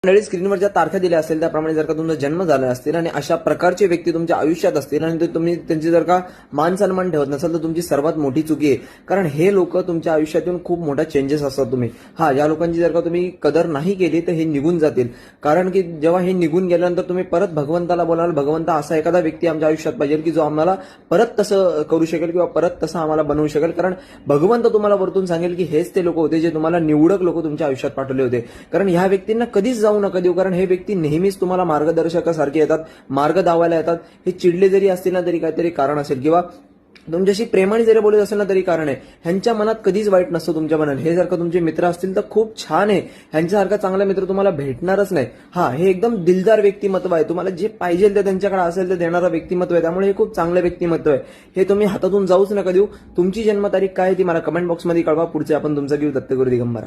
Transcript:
मंडळी स्क्रीनवर ज्या तारखा दिल्या असतील त्याप्रमाणे जर का तुमचा जन्म झाला असतील आणि अशा प्रकारचे व्यक्ती तुमच्या आयुष्यात असतील आणि तुम्ही त्यांची जर का मान सन्मान ठेवत नसाल तर तुमची सर्वात मोठी चुकी आहे. कारण हे लोक तुमच्या आयुष्यातून खूप मोठा चेंजेस असतात. तुम्ही या लोकांची जर का तुम्ही कदर नाही केली तर हे निघून जातील. कारण की जेव्हा हे निघून गेल्यानंतर तुम्ही परत भगवंताला बोलाल, भगवंता असा एखादा व्यक्ती आमच्या आयुष्यात पाहिजे की जो आम्हाला परत तसं करू शकेल किंवा परत तसं आम्हाला बनवू शकेल. कारण भगवंत तुम्हाला वरतून सांगेल की हेच ते लोक होते जे तुम्हाला निवडक लोक तुमच्या आयुष्यात पाठवले होते. कारण ह्या व्यक्तींना कधीच जाऊ नका देऊ. कारण हे व्यक्ती नेहमीच तुम्हाला मार्गदर्शकासारखे येतात, मार्ग दावायला येतात. हे चिडले जरी असतील ना तरी काहीतरी कारण असेल किंवा तुमच्याशी प्रेमाने जरी बोलत असेल ना तरी कारण आहे. ह्यांच्या मनात कधीच वाईट नसतं तुमच्या मनात. हे जर का तुमचे मित्र असतील तर खूप छान आहे. ह्यांच्यासारखा चांगला मित्र तुम्हाला भेटणारच नाही. हे एकदम दिलदार व्यक्तिमत्व आहे. तुम्हाला जे पाहिजे ते त्यांच्याकडे असेल ते देणारा व्यक्तिमत्व आहे. त्यामुळे हे खूप चांगलं व्यक्तिमत्व आहे. हे तुम्ही हातातून जाऊच नका देऊ. तुमची जन्मतारीख काय आहे ती मला कमेंट बॉक्समध्ये कळवा. पुढचे आपण तुमचा घेऊ. दत्तगुरु दिगंबरा.